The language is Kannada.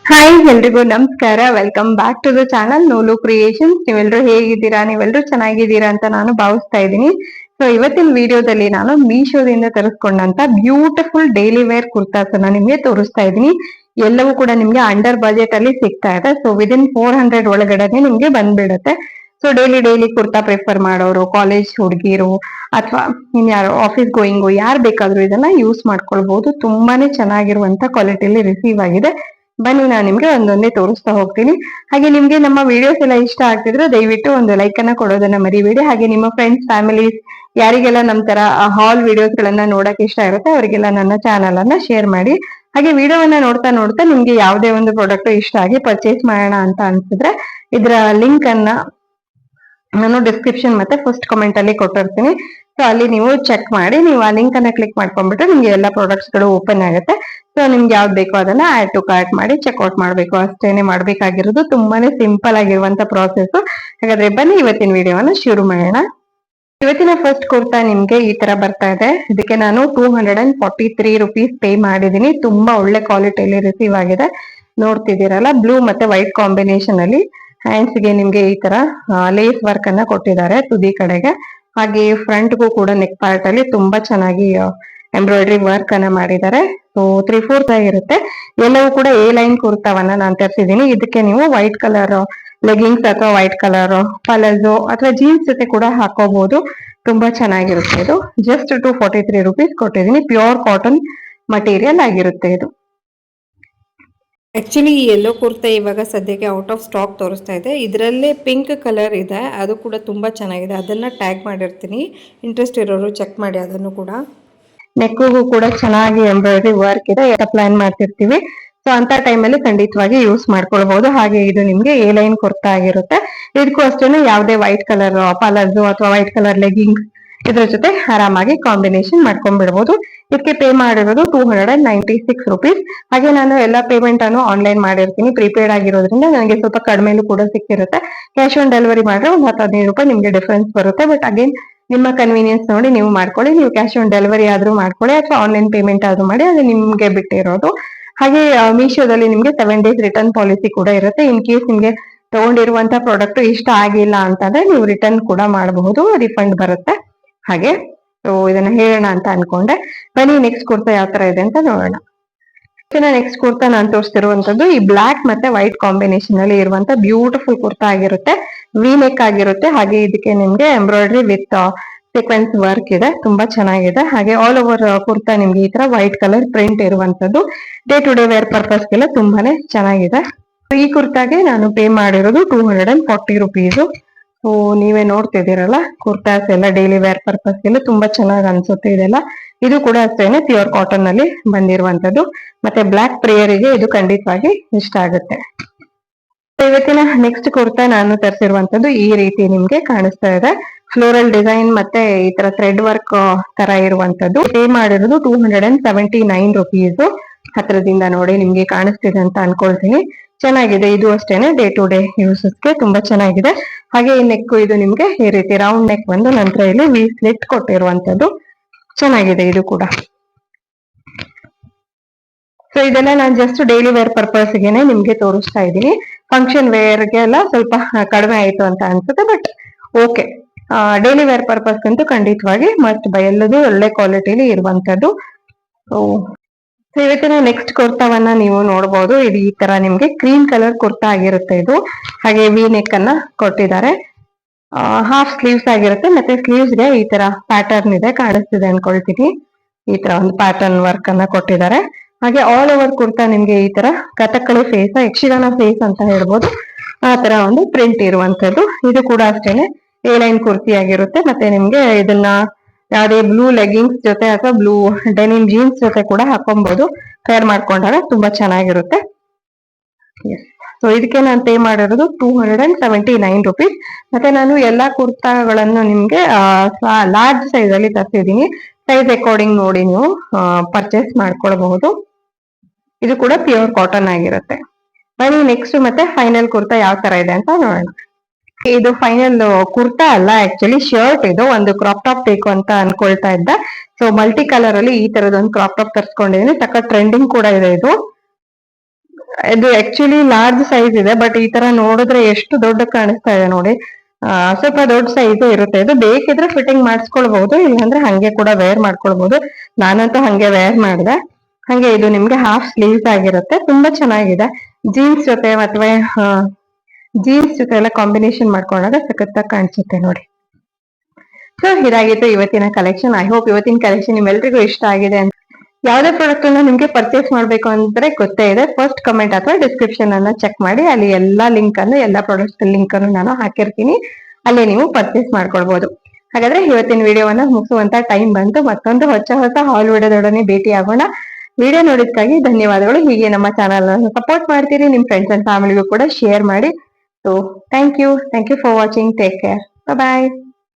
ಹಾಯ್ ಎಲ್ರಿಗೂ ನಮಸ್ಕಾರ. Welcome back to the channel ನೋಲು ಕ್ರಿಯೇಷನ್ಸ್. ನೀವೆಲ್ಲರೂ ಹೇಗಿದ್ದೀರಾ? ನೀವೆಲ್ಲರೂ ಚೆನ್ನಾಗಿದ್ದೀರಾ ಅಂತ ನಾನು ಭಾವಿಸ್ತಾ ಇದ್ದೀನಿ. ಸೊ ಇವತ್ತಿನ ವಿಡಿಯೋದಲ್ಲಿ ನಾನು ಮೀಶೋದಿಂದ ತರಿಸ್ಕೊಂಡಂತ ಬ್ಯೂಟಿಫುಲ್ ಡೈಲಿ ವೇರ್ ಕುರ್ತಾಸ್ ಅನ್ನ ನಿಮ್ಗೆ ತೋರಿಸ್ತಾ ಇದ್ದೀನಿ. ಎಲ್ಲವೂ ಕೂಡ ನಿಮ್ಗೆ ಅಂಡರ್ ಬಜೆಟ್ ಅಲ್ಲಿ ಸಿಗ್ತಾ ಇದೆ. ಸೊ ವಿದಿನ್ 400 ಒಳಗಡೆ ನಿಮ್ಗೆ ಬಂದ್ಬಿಡುತ್ತೆ. ಸೊ ಡೈಲಿ ಕುರ್ತಾ ಪ್ರಿಫರ್ ಮಾಡೋರು, ಕಾಲೇಜ್ ಹುಡುಗಿರು ಅಥವಾ ಇನ್ಯಾರು ಆಫೀಸ್ ಗೋಯಿಂಗು ಯಾರು ಬೇಕಾದ್ರೂ ಇದನ್ನ ಯೂಸ್ ಮಾಡ್ಕೊಳ್ಬಹುದು. ತುಂಬಾನೇ ಚೆನ್ನಾಗಿರುವಂತ ಕ್ವಾಲಿಟಿಯಲ್ಲಿ ರಿಸೀವ್ ಆಗಿದೆ. ಬನ್ನಿ ನಾನು ನಿಮ್ಗೆ ಒಂದೊಂದೇ ತೋರಿಸ್ತಾ ಹೋಗ್ತೀನಿ. ಹಾಗೆ ನಿಮ್ಗೆ ನಮ್ಮ ವಿಡಿಯೋಸ್ ಎಲ್ಲ ಇಷ್ಟ ಆಗ್ತಿದ್ರೆ ದಯವಿಟ್ಟು ಒಂದು ಲೈಕ್ ಅನ್ನ ಕೊಡೋದನ್ನ ಮರಿಬೇಡಿ. ಹಾಗೆ ನಿಮ್ಮ ಫ್ರೆಂಡ್ಸ್, ಫ್ಯಾಮಿಲೀಸ್ ಯಾರಿಗೆಲ್ಲ ನಮ್ ತರ ಹಾಲ್ ವಿಡಿಯೋಸ್ ಗಳನ್ನ ನೋಡಕ್ ಇಷ್ಟ ಇರುತ್ತೆ ಅವರಿಗೆಲ್ಲ ನನ್ನ ಚಾನಲ್ ಅನ್ನ ಶೇರ್ ಮಾಡಿ. ಹಾಗೆ ವಿಡಿಯೋವನ್ನ ನೋಡ್ತಾ ನೋಡ್ತಾ ನಿಮ್ಗೆ ಯಾವುದೇ ಒಂದು ಪ್ರಾಡಕ್ಟ್ ಇಷ್ಟ ಆಗಿ ಪರ್ಚೇಸ್ ಮಾಡೋಣ ಅಂತ ಅನ್ಸಿದ್ರೆ ಇದರ ಲಿಂಕ್ ಅನ್ನ ನಾನು ಡಿಸ್ಕ್ರಿಪ್ಷನ್ ಮತ್ತೆ ಫಸ್ಟ್ ಕಮೆಂಟ್ ಅಲ್ಲಿ ಕೊಟ್ಟಿರ್ತೀನಿ. ಸೊ ಅಲ್ಲಿ ನೀವು ಚೆಕ್ ಮಾಡಿ, ನೀವು ಆ ಲಿಂಕ್ ಅನ್ನ ಕ್ಲಿಕ್ ಮಾಡ್ಕೊಂಡ್ಬಿಟ್ಟು ನಿಮ್ಗೆ ಎಲ್ಲ ಪ್ರಾಡಕ್ಟ್ಸ್ ಗಳು ಓಪನ್ ಆಗುತ್ತೆ. ಸೊ ನಿಮ್ಗೆ ಯಾವ್ದು ಬೇಕೋ ಅದನ್ನ ಆಡ್ ಟು ಕಾರ್ಟ್ ಮಾಡಿ ಚೆಕ್ಔಟ್ ಮಾಡ್ಬೇಕು, ಅಷ್ಟೇನೆ ಮಾಡ್ಬೇಕಾಗಿರೋದು. ತುಂಬಾನೇ ಸಿಂಪಲ್ ಆಗಿರುವಂತ ಪ್ರಾಸೆಸ್. ಹಾಗಾದ್ರೆ ಬನ್ನಿ ಇವತ್ತಿನ ವಿಡಿಯೋನ ಶುರು ಮಾಡೋಣ. ಇವತ್ತಿನ ಫಸ್ಟ್ ಕುರ್ತಾ ನಿಮ್ಗೆ ಈ ತರ ಬರ್ತಾ ಇದೆ. ಇದಕ್ಕೆ ನಾನು 243 ರುಪೀಸ್ ಪೇ ಮಾಡಿದೀನಿ. ತುಂಬಾ ಒಳ್ಳೆ ಕ್ವಾಲಿಟಿಯಲ್ಲಿ ರಿಸೀವ್ ಆಗಿದೆ. ನೋಡ್ತಿದ್ದೀರಲ್ಲ, ಬ್ಲೂ ಮತ್ತೆ ವೈಟ್ ಕಾಂಬಿನೇಷನ್ ಅಲ್ಲಿ ಹ್ಯಾಂಡ್ಸ್ ಗೆ ನಿಮ್ಗೆ ಈ ತರ ಲೇಸ್ ವರ್ಕ್ ಅನ್ನ ಕೊಟ್ಟಿದ್ದಾರೆ ತುದಿ ಕಡೆಗೆ. ಹಾಗೆ ಫ್ರಂಟ್ಗೂ ಕೂಡ ನೆಕ್ ಪಾರ್ಟ್ ಅಲ್ಲಿ ತುಂಬಾ ಚೆನ್ನಾಗಿ ಎಂಬ್ರಾಯ್ಡ್ರಿ ವರ್ಕ್ ಅನ್ನ ಮಾಡಿದ್ದಾರೆ. ಸೊ 3/4 ಆಗಿರುತ್ತೆ. ಎಲ್ಲವೂ ಕೂಡ ಎ ಲೈನ್ ಕುರ್ತಾವನ್ನ ನಾನು ತರಿಸಿದೀನಿ. ಇದಕ್ಕೆ ನೀವು ವೈಟ್ ಕಲರ್ ಲೆಗಿಂಗ್ಸ್ ಅಥವಾ ವೈಟ್ ಕಲರ್ ಪಲಜೋ ಅಥವಾ ಜೀನ್ಸ್ ಜೊತೆ ಕೂಡ ಹಾಕೋಬಹುದು. ತುಂಬಾ ಚೆನ್ನಾಗಿರುತ್ತೆ. ಇದು ಜಸ್ಟ್ 243 ರುಪೀಸ್ ಕೊಟ್ಟಿದ್ದೀನಿ. ಪ್ಯೂರ್ ಕಾಟನ್ ಮಟೀರಿಯಲ್ ಆಗಿರುತ್ತೆ ಇದು. ಆಕ್ಚುಲಿ ಈ ಯೆಲ್ಲೋ ಕುರ್ತಾ ಇವಾಗ ಸದ್ಯಕ್ಕೆ ಔಟ್ ಆಫ್ ಸ್ಟಾಕ್ ತೋರಿಸ್ತಾ ಇದೆ. ಇದರಲ್ಲೇ ಪಿಂಕ್ ಕಲರ್ ಇದೆ, ಅದು ಕೂಡ ತುಂಬಾ ಚೆನ್ನಾಗಿದೆ. ಅದನ್ನ ಟ್ಯಾಗ್ ಮಾಡಿರ್ತೀನಿ, ಇಂಟ್ರೆಸ್ಟ್ ಇರೋರು ಚೆಕ್ ಮಾಡಿ ಅದನ್ನು ಕೂಡ. ನೆಕ್ಗೂ ಕೂಡ ಚೆನ್ನಾಗಿ ಎಂಬ್ರಾಯ್ಡ್ರಿ ವರ್ಕ್ ಇದೆ. ಪ್ಲಾನ್ ಮಾಡ್ತಿರ್ತೀವಿ, ಸೊ ಅಂತ ಟೈಮಲ್ಲಿ ಖಂಡಿತವಾಗಿ ಯೂಸ್ ಮಾಡ್ಕೊಳ್ಬಹುದು. ಹಾಗೆ ಇದು ನಿಮ್ಗೆ ಎ ಲೈನ್ ಕುರ್ತಾ ಆಗಿರುತ್ತೆ. ಇದಕ್ಕೂ ಅಷ್ಟೇ ಯಾವುದೇ ವೈಟ್ ಕಲರ್ ಪಲಾಜೋ ಅಥವಾ ವೈಟ್ ಕಲರ್ ಲೆಗಿಂಗ್ಸ್ ಇದ್ರ ಜೊತೆ ಆರಾಮಾಗಿ ಕಾಂಬಿನೇಷನ್ ಮಾಡ್ಕೊಂಡ್ಬಿಡ್ಬೋದು. ಇದಕ್ಕೆ ಪೇ ಮಾಡಿರೋದು 296 ರುಪೀಸ್. ಹಾಗೆ ನಾನು ಎಲ್ಲ ಪೇಮೆಂಟ್ ಅನ್ನು ಆನ್ಲೈನ್ ಮಾಡಿರ್ತೀನಿ. ಪ್ರೀಪೇಡ್ ಆಗಿರೋದ್ರಿಂದ ನನಗೆ ಸ್ವಲ್ಪ ಕಡಿಮೆಲೂ ಕೂಡ ಸಿಕ್ಕಿರುತ್ತೆ. ಕ್ಯಾಶ್ ಆನ್ ಡೆಲಿವರಿ ಮಾಡಿದ್ರೆ ಒಂದು 10-15 ರೂಪಾಯಿ ನಿಮ್ಗೆ ಡಿಫ್ರೆನ್ಸ್ ಬರುತ್ತೆ. ಬಟ್ ಅಗೇನ್ ನಿಮ್ಮ ಕನ್ವೀನಿಯನ್ಸ್ ನೋಡಿ ನೀವು ಮಾಡ್ಕೊಳ್ಳಿ. ನೀವು ಕ್ಯಾಶ್ ಆನ್ ಡೆಲಿವರಿ ಆದ್ರೂ ಮಾಡ್ಕೊಳ್ಳಿ ಅಥವಾ ಆನ್ಲೈನ್ ಪೇಮೆಂಟ್ ಆದ್ರೂ ಮಾಡಿ, ಅದು ನಿಮ್ಗೆ ಬಿಟ್ಟಿರೋದು. ಹಾಗೆ ಮೀಶೋದಲ್ಲಿ ನಿಮ್ಗೆ 7 ಡೇಸ್ ರಿಟರ್ನ್ ಪಾಲಿಸಿ ಕೂಡ ಇರುತ್ತೆ. ಇನ್ ಕೇಸ್ ನಿಮ್ಗೆ ತಗೊಂಡಿರುವಂತ ಪ್ರಾಡಕ್ಟ್ ಇಷ್ಟ ಆಗಿಲ್ಲ ಅಂತಂದ್ರೆ ನೀವು ರಿಟರ್ನ್ ಕೂಡ ಮಾಡಬಹುದು, ರಿಫಂಡ್ ಬರುತ್ತೆ. ಹಾಗೆ ಇದನ್ನ ಹೇಳೋಣ ಅಂತ ಅನ್ಕೊಂಡೆ. ಬನ್ನಿ ನೆಕ್ಸ್ಟ್ ಕುರ್ತಾ ಯಾವ ತರ ಇದೆ ಅಂತ ನೋಡೋಣ. ನೆಕ್ಸ್ಟ್ ಕುರ್ತಾ ನಾನು ತೋರಿಸ್ತಿರುವಂತದ್ದು ಈ ಬ್ಲಾಕ್ ಮತ್ತೆ ವೈಟ್ ಕಾಂಬಿನೇಷನ್ ಅಲ್ಲಿ ಇರುವಂತ ಬ್ಯೂಟಿಫುಲ್ ಕುರ್ತಾ ಆಗಿರುತ್ತೆ. ವಿ ನೆಕ್ ಆಗಿರುತ್ತೆ. ಹಾಗೆ ಇದಕ್ಕೆ ನಿಮ್ಗೆ ಎಂಬ್ರಾಯ್ಡ್ರಿ ವಿತ್ ಸೀಕ್ವೆನ್ಸ್ ವರ್ಕ್ ಇದೆ. ತುಂಬಾ ಚೆನ್ನಾಗಿದೆ. ಹಾಗೆ ಆಲ್ ಓವರ್ ಕುರ್ತಾ ನಿಮ್ಗೆ ಈ ತರ ವೈಟ್ ಕಲರ್ ಪ್ರಿಂಟ್ ಇರುವಂತದ್ದು. ಡೇ ಟು ಡೇ ವೇರ್ ಪರ್ಪಸ್ಗೆಲ್ಲ ತುಂಬಾನೇ ಚೆನ್ನಾಗಿದೆ. ಈ ಕುರ್ತಾಗೆ ನಾನು ಪೇ ಮಾಡಿರೋದು 240 ರುಪೀಸ್. ಸೊ ನೀವೇ ನೋಡ್ತಿದ್ದೀರಲ್ಲ, ಕುರ್ತಾಸ್ ಎಲ್ಲ ಡೈಲಿ ವೇರ್ ಪರ್ಪಸ್ಗೆಲ್ಲ ತುಂಬಾ ಚೆನ್ನಾಗಿ ಅನ್ಸುತ್ತೆ ಇದೆಲ್ಲ. ಇದು ಕೂಡ ಅಷ್ಟೇನೆ ಪ್ಯೂರ್ ಕಾಟನ್ ಅಲ್ಲಿ ಬಂದಿರುವಂತದ್ದು. ಮತ್ತೆ ಬ್ಲಾಕ್ ಪ್ರೇಯರಿಗೆ ಇದು ಖಂಡಿತವಾಗಿ ಇಷ್ಟ ಆಗುತ್ತೆ. ಇವತ್ತಿನ ನೆಕ್ಸ್ಟ್ ಕುರ್ತಾ ನಾನು ತರಿಸಿರುವಂತದ್ದು ಈ ರೀತಿ ನಿಮ್ಗೆ ಕಾಣಿಸ್ತಾ ಇದೆ. ಫ್ಲೋರಲ್ ಡಿಸೈನ್ ಮತ್ತೆ ಈ ತರ ಥ್ರೆಡ್ ವರ್ಕ್ ತರ ಇರುವಂತದ್ದು. ಪೇ ಮಾಡಿರೋದು 279 ರುಪೀಸ್. ಹತ್ರದಿಂದ ನೋಡಿ ನಿಮ್ಗೆ ಕಾಣಿಸ್ತಿದೆ ಅಂತ ಅನ್ಕೊಳ್ತೀನಿ. ಚೆನ್ನಾಗಿದೆ. ಇದು ಅಷ್ಟೇನೆ ಡೇ ಟು ಡೇ ಯೂಸಸ್ಗೆ ತುಂಬಾ ಚೆನ್ನಾಗಿದೆ. ಹಾಗೆ ಈ ನೆಕ್ ಇದು ನಿಮ್ಗೆ ಈ ರೀತಿ ರೌಂಡ್ ನೆಕ್ ಬಂದು ನಂತರ ಇಲ್ಲಿ ವಿ ಸ್ಲಿಟ್ ಕೊಟ್ಟಿರುವಂತದ್ದು. ಚೆನ್ನಾಗಿದೆ ಇದು ಕೂಡ. ಸೊ ಇದೆಲ್ಲ ನಾನು ಜಸ್ಟ್ ಡೈಲಿ ವೇರ್ ಪರ್ಪಸ್ಗೆನೆ ನಿಮ್ಗೆ ತೋರಿಸ್ತಾ ಇದ್ದೀನಿ. ಫಂಕ್ಷನ್ ವೇರ್ಗೆ ಎಲ್ಲ ಸ್ವಲ್ಪ ಕಡಿಮೆ ಆಯ್ತು ಅಂತ ಅನ್ಸುತ್ತೆ. But okay, daily wear purpose ಅಂತೂ ಖಂಡಿತವಾಗಿ ಮಸ್ಟ್ ಬೈ. ಎಲ್ಲದೂ ಒಳ್ಳೆ ಕ್ವಾಲಿಟಿಲಿ ಇರುವಂತದ್ದು. ಸೊ ಇವತ್ತಿನ ನೆಕ್ಸ್ಟ್ ಕುರ್ತಾವನ್ನ ನೀವು ನೋಡಬಹುದು. ಇದು ಈ ತರ ನಿಮ್ಗೆ ಕ್ರೀಮ್ ಕಲರ್ ಕುರ್ತಾ ಆಗಿರುತ್ತೆ ಇದು. ಹಾಗೆ ವಿ ನೆಕ್ ಅನ್ನ ಕೊಟ್ಟಿದ್ದಾರೆ. ಹಾಫ್ ಸ್ಲೀವ್ಸ್ ಆಗಿರುತ್ತೆ. ಮತ್ತೆ ಸ್ಲೀವ್ಸ್ ಗೆ ಈ ತರ ಪ್ಯಾಟರ್ನ್ ಇದೆ, ಕಾಣಿಸ್ತಿದೆ ಅನ್ಕೊಳ್ತೀನಿ. ಈ ತರ ಒಂದು ಪ್ಯಾಟರ್ನ್ ವರ್ಕ್ ಅನ್ನ ಕೊಟ್ಟಿದ್ದಾರೆ. ಹಾಗೆ ಆಲ್ ಓವರ್ ಕುರ್ತಾ ನಿಮ್ಗೆ ಈ ತರ ಕಥಕ್ಕಳಿ ಫೇಸ್, ಯಕ್ಷಗಾನ ಫೇಸ್ ಅಂತ ಹೇಳ್ಬೋದು, ಆ ತರ ಒಂದು ಪ್ರಿಂಟ್ ಇರುವಂತದ್ದು. ಇದು ಕೂಡ ಅಷ್ಟೇನೆ ಎ ಲೈನ್ ಕುರ್ತಿ ಆಗಿರುತ್ತೆ. ಮತ್ತೆ ನಿಮ್ಗೆ ಇದನ್ನ ಯಾವುದೇ ಬ್ಲೂ ಲೆಗಿಂಗ್ಸ್ ಜೊತೆ ಅಥವಾ ಬ್ಲೂ ಡೆನಿಮ್ ಜೀನ್ಸ್ ಜೊತೆ ಕೂಡ ಹಾಕೊಬಹುದು. ಪೇರ್ ಮಾಡ್ಕೊಂಡಾಗ ತುಂಬಾ ಚೆನ್ನಾಗಿರುತ್ತೆ. ಸೊ ಇದಕ್ಕೆ ನಾನು ಪೇ ಮಾಡಿರೋದು 279 ರುಪೀಸ್. ಮತ್ತೆ ನಾನು ಎಲ್ಲಾ ಕುರ್ತಾಗಳನ್ನು ನಿಮ್ಗೆ ಲಾರ್ಜ್ ಸೈಜ್ ಅಲ್ಲಿ ತರಿಸಿದೀನಿ. ಸೈಜ್ ಅಕಾರ್ಡಿಂಗ್ ನೋಡಿ ನೀವು ಪರ್ಚೇಸ್ ಮಾಡ್ಕೊಳ್ಬಹುದು. ಇದು ಕೂಡ ಪ್ಯೂರ್ ಕಾಟನ್ ಆಗಿರುತ್ತೆ. ಬನ್ನಿ ನೆಕ್ಸ್ಟ್ ಮತ್ತೆ ಫೈನಲ್ ಕುರ್ತಾ ಯಾವ ತರ ಇದೆ ಅಂತ ನೋಡೋಣ. ಇದು ಫೈನಲ್ ಕುರ್ತಾ ಅಲ್ಲ, ಆಕ್ಚುಲಿ ಶರ್ಟ್. ಇದು ಒಂದು ಕ್ರಾಪ್ ಟಾಪ್ ಬೇಕು ಅಂತ ಅನ್ಕೊಳ್ತಾ ಇದ್ದ. ಸೊ ಮಲ್ಟಿ ಕಲರ್ ಅಲ್ಲಿ ಈ ತರದ ಒಂದು ಕ್ರಾಪ್ ಟಾಪ್ ತರಿಸ್ಕೊಂಡಿದೀನಿ. ತಕ್ಕ ಟ್ರೆಂಡಿಂಗ್ ಕೂಡ ಇದೆ ಇದು. ಇದು ಆಕ್ಚುಲಿ ಲಾರ್ಜ್ ಸೈಜ್ ಇದೆ, ಬಟ್ ಈ ತರ ನೋಡಿದ್ರೆ ಎಷ್ಟು ದೊಡ್ಡ ಕಾಣಿಸ್ತಾ ಇದೆ ನೋಡಿ. ಸ್ವಲ್ಪ ದೊಡ್ಡ ಸೈಜ್ ಇರುತ್ತೆ. ಇದು ಬೇಕಿದ್ರೆ ಫಿಟ್ಟಿಂಗ್ ಮಾಡಿಸ್ಕೊಳ್ಬಹುದು, ಇಲ್ಲಾಂದ್ರೆ ಹಂಗೆ ಕೂಡ ವೇರ್ ಮಾಡ್ಕೊಳ್ಬಹುದು. ನಾನಂತೂ ಹಂಗೆ ವೇರ್ ಮಾಡಿದೆ. ಹಂಗೆ ಇದು ನಿಮ್ಗೆ ಹಾಫ್ ಸ್ಲೀವ್ಸ್ ಆಗಿರುತ್ತೆ. ತುಂಬಾ ಚೆನ್ನಾಗಿದೆ. ಜೀನ್ಸ್ ಜೊತೆ ಅಥವಾ ಜೀನ್ಸ್ ಜೊತೆ ಎಲ್ಲ ಕಾಂಬಿನೇಷನ್ ಮಾಡ್ಕೊಂಡಾಗ ಸಖತ್ತಾಗಿ ಕಾಣಿಸುತ್ತೆ ನೋಡಿ. ಸೊ ಇದಾಗಿತ್ತು ಇವತ್ತಿನ ಕಲೆಕ್ಷನ್. ಐ ಹೋಪ್ ಇವತ್ತಿನ ಕಲೆಕ್ಷನ್ ನಿಮ್ಮೆಲ್ರಿಗೂ ಇಷ್ಟ ಆಗಿದೆ ಅಂತ. ಯಾವುದೇ ಪ್ರಾಡಕ್ಟ್ ಅನ್ನ ನಿಮ್ಗೆ ಪರ್ಚೇಸ್ ಮಾಡ್ಬೇಕು ಅಂದ್ರೆ ಗೊತ್ತೇ ಇದೆ, ಫಸ್ಟ್ ಕಮೆಂಟ್ ಅಥವಾ ಡಿಸ್ಕ್ರಿಪ್ಷನ್ ಅನ್ನ ಚೆಕ್ ಮಾಡಿ. ಅಲ್ಲಿ ಎಲ್ಲಾ ಲಿಂಕ್ ಅನ್ನು, ಎಲ್ಲಾ ಪ್ರಾಡಕ್ಟ್ ಲಿಂಕ್ ಅನ್ನು ನಾನು ಹಾಕಿರ್ತೀನಿ. ಅಲ್ಲೇ ನೀವು ಪರ್ಚೇಸ್ ಮಾಡ್ಕೊಳ್ಬಹುದು. ಹಾಗಾದ್ರೆ ಇವತ್ತಿನ ವಿಡಿಯೋವನ್ನ ಮುಗಿಸುವಂತ ಟೈಮ್ ಬಂತು. ಮತ್ತೊಂದು ಹೊಸ ಹಾಲ್ ವಿಡಿಯೋದೊಡನೆ ಭೇಟಿ ಆಗೋಣ. ವಿಡಿಯೋ ನೋಡಿದ್ಕಾಗಿ ಧನ್ಯವಾದಗಳು. ಹೀಗೆ ನಮ್ಮ ಚಾನಲ್ ಅನ್ನು ಸಪೋರ್ಟ್ ಮಾಡ್ತೀರಿ, ನಿಮ್ ಫ್ರೆಂಡ್ಸ್ ಅಂಡ್ ಫ್ಯಾಮಿಲಿಗೂ ಕೂಡ ಶೇರ್ ಮಾಡಿ. So thank you for watching. Take care. Bye.